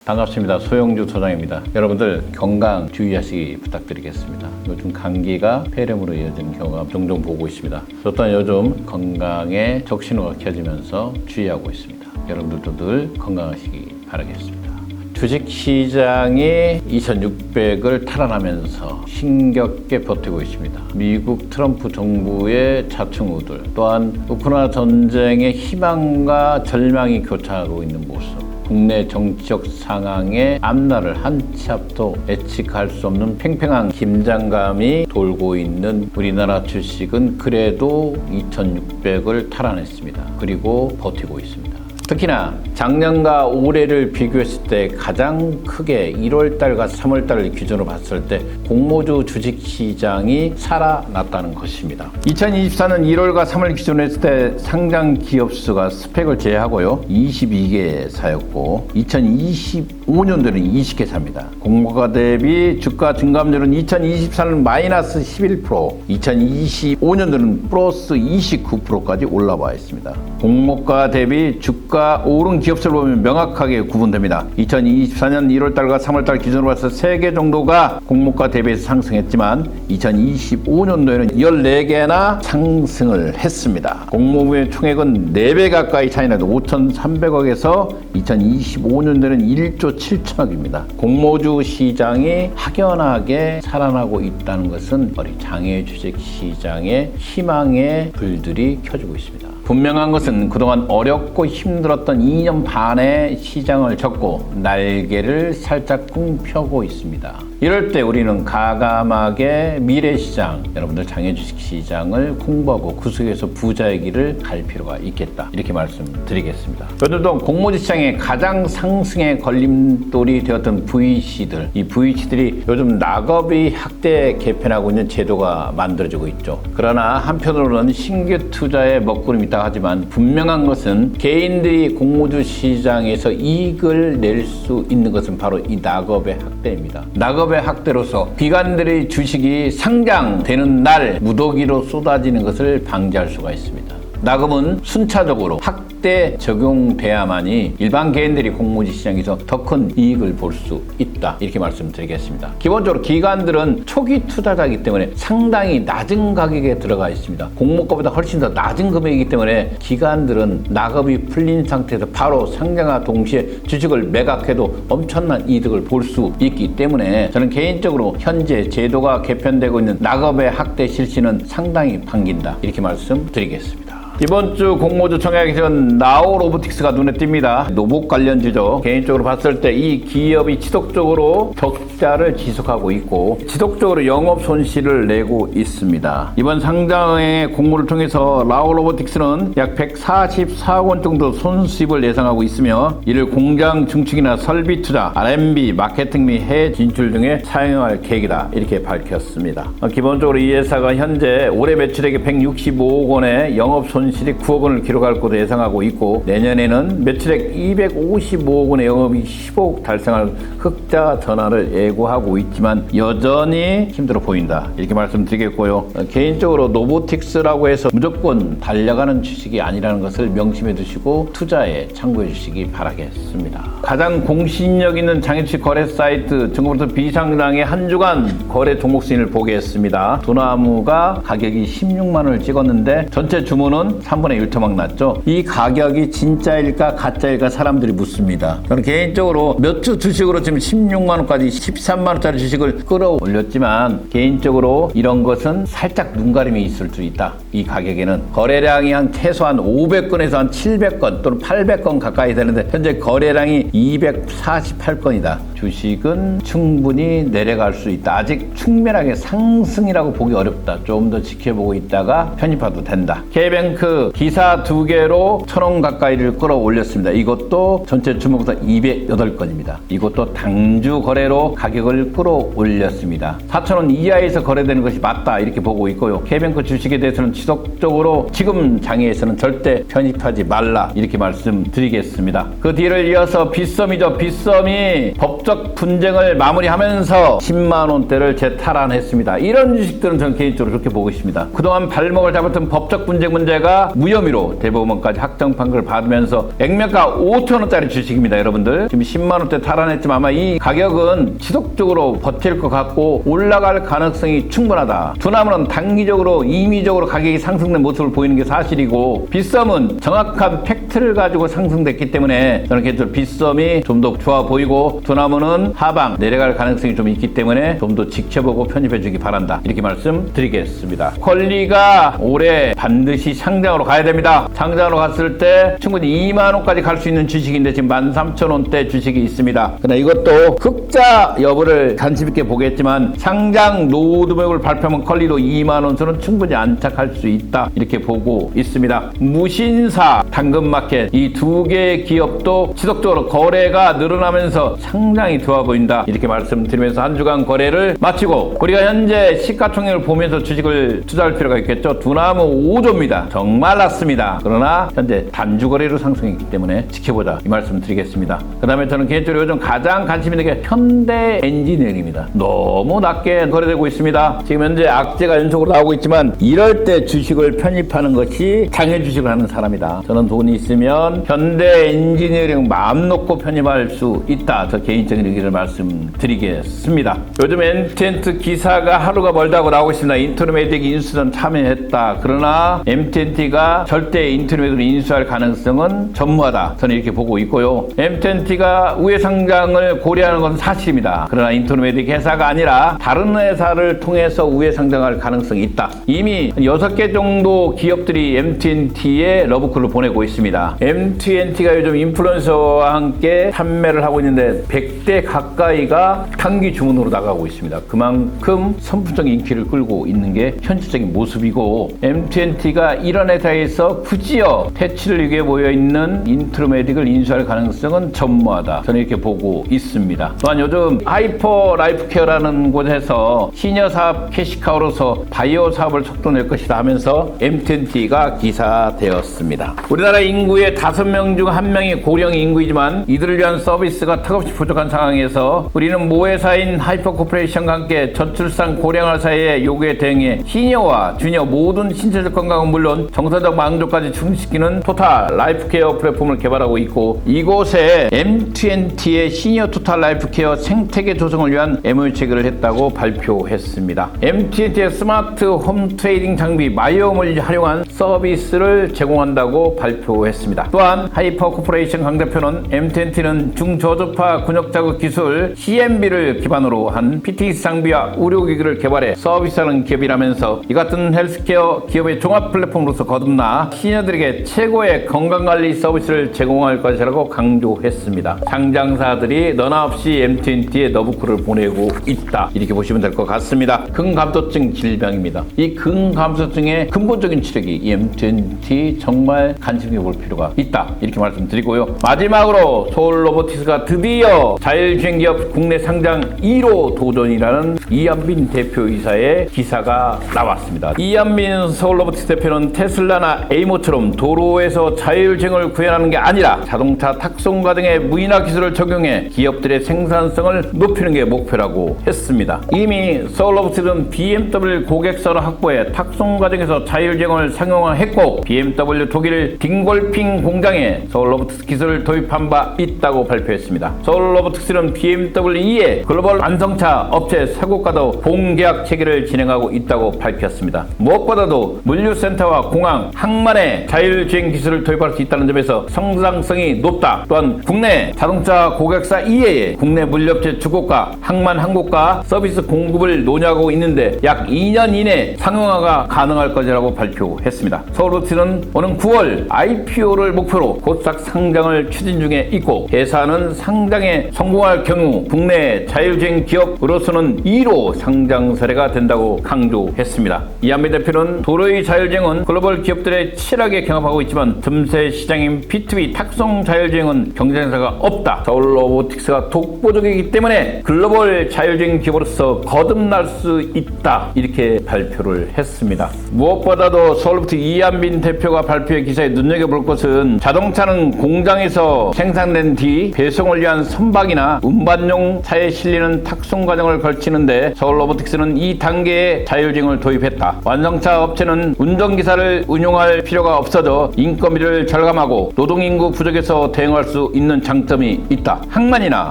반갑습니다. 소영주 소장입니다. 여러분들 건강 주의하시기 부탁드리겠습니다. 요즘 감기가 폐렴으로 이어지는 경우가 종종 보고 있습니다. 또한 요즘 건강에 적신호가 켜지면서 주의하고 있습니다. 여러분들도 늘 건강하시기 바라겠습니다. 주식시장이 2600을 탈환하면서 힘겹게 버티고 있습니다. 미국 트럼프 정부의 자충우들, 또한 우크라이나 전쟁의 희망과 절망이 교차하고 있는 모습, 국내 정치적 상황의 앞날을 한 치 앞도 예측할 수 없는 팽팽한 긴장감이 돌고 있는 우리나라 주식은 그래도 2600을 탈환했습니다. 그리고 버티고 있습니다. 특히나 작년과 올해를 비교했을 때 가장 크게 1월달과 3월달을 기준으로 봤을 때 공모주 주식시장이 살아났다는 것입니다. 2024년 1월과 3월 기준으로 했을 때 상장 기업 수가 스펙을 제외하고요 22개사였고 2025년도에는 20개사입니다. 공모가 대비 주가 증감률은 2024년 마이너스 11%, 2025년도는 플러스 29%까지 올라와 있습니다. 공모가 대비 주가 오른 기업수를 보면 명확하게 구분됩니다. 2024년 1월달과 3월달 기준으로 봐서 3개 정도가 공모가 대비해서 상승했지만 2025년도에는 14개나 상승을 했습니다. 공모부의 총액은 4배 가까이 차이 나도 5,300억에서 2025년도에는 1조 7천억입니다. 공모주 시장이 확연하게 살아나고 있다는 것은 우리 장외 주식 시장의 희망의 불들이 켜지고 있습니다. 분명한 것은 그동안 어렵고 힘들었던 2년 반의 시장을 접고 날개를 살짝 펴고 있습니다. 이럴 때 우리는 가감하게 미래시장, 여러분들 장외주식시장을 공부하고 그 속에서 부자의 길을 갈 필요가 있겠다. 이렇게 말씀드리겠습니다. 요즘도 공모주시장의 가장 상승의 걸림돌이 되었던 VC들, 이 VC들이 요즘 낙업이 확대 개편하고 있는 제도가 만들어지고 있죠. 그러나 한편으로는 신규 투자의 먹구름이 있다 하지만 분명한 것은 개인들이 공모주 시장에서 이익을 낼 수 있는 것은 바로 이 낙업의 확대입니다. 낙업의 확대로서 기관들의 주식이 상장되는 날 무더기로 쏟아지는 것을 방지할 수가 있습니다. 낙업은 순차적으로 확대 적용돼야만이 일반 개인들이 공모주 시장에서 더 큰 이익을 볼 수 있다. 이렇게 말씀드리겠습니다. 기본적으로 기관들은 초기 투자자이기 때문에 상당히 낮은 가격에 들어가 있습니다. 공모가보다 훨씬 더 낮은 금액이기 때문에 기관들은 낙업이 풀린 상태에서 바로 상장과 동시에 주식을 매각해도 엄청난 이득을 볼 수 있기 때문에 저는 개인적으로 현재 제도가 개편되고 있는 낙업의 확대 실시는 상당히 반긴다. 이렇게 말씀드리겠습니다. 이번 주 공모주 청약에서는 나우로보틱스가 눈에 띕니다. 로봇 관련주죠. 개인적으로 봤을 때 이 기업이 지속적으로 적자를 지속하고 있고 지속적으로 영업 손실을 내고 있습니다. 이번 상장의 공모를 통해서 나우로보틱스는 약 144억 원 정도 손수입을 예상하고 있으며 이를 공장 증축이나 설비 투자, R&D, 마케팅 및 해외 진출 등에 사용할 계획이다. 이렇게 밝혔습니다. 기본적으로 이 회사가 현재 올해 매출액이 165억 원의 영업 손실이 9억 원을 기록할 것으로 예상하고 있고 내년에는 매출액 255억 원의 영업이 15억 달성할 흑자 전환을 예고하고 있지만 여전히 힘들어 보인다. 이렇게 말씀드리겠고요. 개인적으로 노보틱스라고 해서 무조건 달려가는 주식이 아니라는 것을 명심해 두시고 투자에 참고해 주시기 바라겠습니다. 가장 공신력 있는 장외주식 거래 사이트 증거부터 비상장의 한 주간 거래 종목 순위를 보겠습니다. 도나무가 가격이 16만 원을 찍었는데 전체 주문은 3분의 1토막 났죠. 이 가격이 진짜일까 가짜일까 사람들이 묻습니다. 저는 개인적으로 몇 주 주식으로 지금 16만 원까지 13만 원짜리 주식을 끌어올렸지만 개인적으로 이런 것은 살짝 눈가림이 있을 수 있다. 이 가격에는 거래량이 한 최소한 500건에서 한 700건 또는 800건 가까이 되는데 현재 거래량이 248건이다. 주식은 충분히 내려갈 수 있다. 아직 충분하게 상승이라고 보기 어렵다. 좀 더 지켜보고 있다가 편입해도 된다. K뱅크 기사 2개로 1,000원 가까이를 끌어올렸습니다. 이것도 전체 주목보다 208건입니다. 이것도 당주 거래로 가격을 끌어올렸습니다. 4,000원 이하에서 거래되는 것이 맞다. 이렇게 보고 있고요. K뱅크 주식에 대해서는 지속적으로 지금 장에서는 절대 편입하지 말라. 이렇게 말씀드리겠습니다. 그 뒤를 이어서 빗썸이죠. 빗썸이 법적 분쟁을 마무리하면서 10만 원대를 재탈환했습니다. 이런 주식들은 저는 개인적으로 그렇게 보고 있습니다. 그동안 발목을 잡았던 법적 분쟁 문제가 주식주가 무혐의로 대법원까지 확정 판결을 받으면서 액면가 5천원짜리 주식입니다. 여러분들 지금 10만원대 탈환했지만 아마 이 가격은 지속적으로 버틸 것 같고 올라갈 가능성이 충분하다. 두나무는 단기적으로 임의적으로 가격이 상승된 모습을 보이는 게 사실이고, 빗썸은 정확한 팩트를 가지고 상승됐기 때문에 저는 개인적으로 빗썸이 좀 더 좋아 보이고, 두나무는 하방 내려갈 가능성이 좀 있기 때문에 좀 더 지켜보고 편입해 주기 바란다. 이렇게 말씀드리겠습니다. 퀄리가 올해 반드시 상장으로 가야 됩니다. 상장으로 갔을 때 충분히 2만원까지 갈 수 있는 주식인데 지금 13,000원대 주식이 있습니다. 그러나 이것도 흑자 여부를 관심 있게 보겠지만 상장 로드맵을 발표하면 퀄리도 2만원 선은 충분히 안착할 수 있다. 이렇게 보고 있습니다. 무신사, 당근마켓 이 두 개의 기업도 지속적으로 거래가 늘어나면서 상당히 좋아 보인다. 이렇게 말씀드리면서 한 주간 거래를 마치고 우리가 현재 시가총액을 보면서 주식을 투자할 필요가 있겠죠. 두나무 5조입니다. 정말 낮습니다. 그러나 현재 단주 거래로 상승했기 때문에 지켜보자. 이 말씀 드리겠습니다. 그 다음에 저는 개인적으로 요즘 가장 관심 있는 게 현대 엔지니어링입니다. 너무 낮게 거래되고 있습니다. 지금 현재 악재가 연속으로 나오고 있지만 이럴 때 주식을 편입하는 것이 장애 주식을 하는 사람이다. 저는 돈이 있으면 현대 엔지니어링 마음 놓고 편입할 수 있다. 저 개인적인 의견을 말씀드리겠습니다. 요즘 MTNT 기사가 하루가 멀다고 나오고 있습니다. 인트로메딕 인수전 참여했다. 그러나 MTNT가 절대 인트로메딕을 인수할 가능성은 전무하다. 저는 이렇게 보고 있고요. MTNT가 우회 상장을 고려하는 것은 사실입니다. 그러나 인트로메딕 회사가 아니라 다른 회사를 통해서 우회 상장할 가능성이 있다. 이미 6개 정도 기업들이 MTNT에 러브콜을 보내고 있습니다. MTNT가 요즘 인플루언서와 함께 판매를 하고 있는데 100대 가까이가 단기 주문으로 나가고 있습니다. 그만큼 선풍적인 인기를 끌고 있는 게 현실적인 모습이고, MTNT가 이런 회사에서 굳이요 퇴출을 위해 모여있는 인트로메딕을 인수할 가능성은 전무하다. 저는 이렇게 보고 있습니다. 또한 요즘 하이퍼 라이프케어라는 곳에서 시니어 사업 캐시카우로서 바이오 사업을 속도낼 것이다 하면서 MTNT가 기사되었습니다. 우리나라 인구의 5명 중 1명이 고령 인구이지만 이들을 위한 서비스가 턱없이 부족한 상황에서 우리는 모회사인 하이퍼 코퍼레이션과 함께 저출산 고령화 사회의 요구에 대응해 시니어와 주니어 모든 신체적 건강은 물론 정서적 만족까지 충족시키는 토탈 라이프케어 플랫폼을 개발하고 있고, 이곳에 MTNT의 시니어 토탈 라이프케어 생태계 조성을 위한 MOU 체결을 했다고 발표했습니다. MTNT의 스마트 홈 트레이딩 장비 마이홈을 활용한 서비스를 제공한다고 발표했습니다. 또한 하이퍼 코퍼레이션 강 대표는 MTNT는 중저주파 근육 자극 기술 CMB를 기반으로 한 PTX 장비와 의료기기를 개발해 서비스하는 기업이라면서 이 같은 헬스케어 기업의 종합 플랫폼으로서 거듭나 시니어들에게 최고의 건강관리 서비스를 제공할 것이라고 강조했습니다. 상장사들이 너나 없이 MTNT에 러브콜을 보내고 있다. 이렇게 보시면 될 것 같습니다. 근감소증 질병입니다. 이 근감소증의 근본적인 치료기 이 MTNT 정말 관심있게 볼 필요가 있다. 이렇게 말씀드리고요. 마지막으로 서울로보틱스가 드디어 자율주행기업 국내 상장 1호 도전이라는 이한빈 대표이사의 기사가 나왔습니다. 이한빈 서울로보틱스 대표는 테슬라나 에이모처럼 도로에서 자율주행을 구현하는 게 아니라 자동차 탁송 과정에 무인화 기술을 적용해 기업들의 생산성을 높이는 게 목표라고 했습니다. 이미 서울로보틱스는 BMW 고객사를 확보해 탁송 과정에서 자율주행을 상용화했고, BMW 독일 딩골핑 공장에 서울로보틱스 기술을 도입한 바 있다고 발표했습니다. 서울로보틱스는 BMW 이에 글로벌 완성차 업체 3곳과도 본계약 체결을 진행하고 있다고 밝혔습니다. 무엇보다도 물류센터와 공항, 항만에 자율주행 기술을 도입할 수 있다는 점에서 성장성이 높다. 또한 국내 자동차 고객사 이외에 국내 물류업체 2곳과 항만 1곳과 서비스 공급을 논의하고 있는데 약 2년 이내 상용화가 가능할 것이라고 발표했습니다. 서울로보틱스는 오는 9월 IPO를 목표로 곧싹 상장을 추진 중에 있고, 회사는 상장에 성공할 경우 국내 자율주행 기업으로서는 1호 상장 사례가 된다고 강조했습니다. 이한빈 대표는 도로의 자율주행은 글로벌 기업들의 치열하게 경합하고 있지만 틈새 시장인 B2B 탁송 자율주행은 경쟁사가 없다. 서울로보틱스가 독보적이기 때문에 글로벌 자율주행 기업으로서 거듭날 수 있다. 이렇게 발표를 했습니다. 무엇보다도 서울로보틱스 이한빈 대표가 발표한 기사에 눈여겨볼 것은 자동차는 공장에서 생산된 뒤 배송을 위한 선박이나 운반용 차에 실리는 탁송 과정을 걸치는데 서울로보틱스는 이 단계에 자율주행을 도입했다. 완성차 업체는 운전기사를 기술을 운용할 필요가 없어져 인건비를 절감하고 노동인구 부족에서 대응할 수 있는 장점이 있다. 항만이나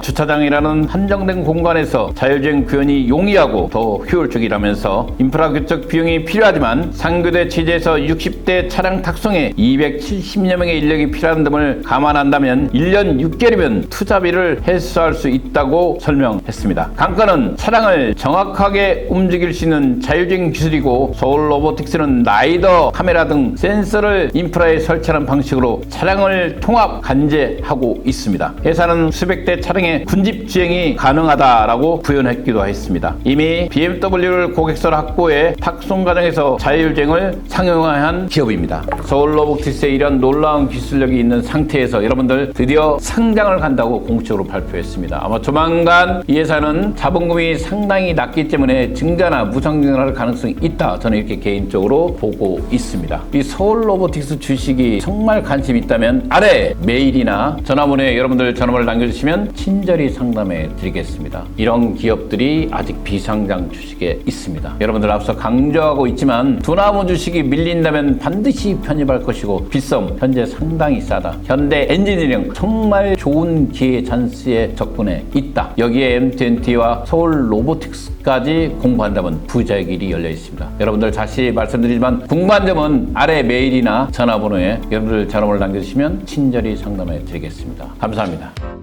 주차장이라는 한정된 공간에서 자율주행 구현이 용이하고 더 효율적이라면서 인프라 교체 비용이 필요하지만 상교대 취재에서 60대 차량 탁송에 270여 명의 인력이 필요한 점을 감안한다면 1년 6개월이면 투자비를 해소할 수 있다고 설명했습니다. 강건은 차량을 정확하게 움직일 수 있는 자율주행 기술이고 서울 로보틱스는 라이더 카메라 등 센서를 인프라에 설치하는 방식으로 차량을 통합 관제하고 있습니다. 회사는 수백 대 차량의 군집 주행이 가능하다라고 부연했기도 했습니다. 이미 BMW를 고객사로 확보해 탁송 과정에서 자율주행을 상용화한 기업입니다. 서울 로보틱스의 이런 놀라운 기술력이 있는 상태에서 여러분들 드디어 상장을 간다고 공식적으로 발표했습니다. 아마 조만간 이 회사는 자본금이 상당히 낮기 때문에 증자나 무상증을 할 가능성이 있다. 저는 이렇게 개인적으로 보고 있습니다. 이 서울 로보틱스 주식이 정말 관심이 있다면 아래 메일이나 전화번호에 여러분들 전화번호를 남겨주시면 친절히 상담해 드리겠습니다. 이런 기업들이 아직 비상장 주식에 있습니다. 여러분들 앞서 강조하고 있지만 두나무 주식이 밀린다면 반드시 편입할 것이고 빗썸 현재 상당히 싸다. 현대 엔지니어링 정말 좋은 기회 찬스에 접근해 있다. 여기에 MT&T와 서울 로보틱스까지 공부한다면 부자의 길이 열려 있습니다. 여러분들 다시 말씀드리지만 궁금한 점은 아래 메일이나 전화번호에 여러분들 전화번호를 남겨주시면 친절히 상담해 드리겠습니다. 감사합니다.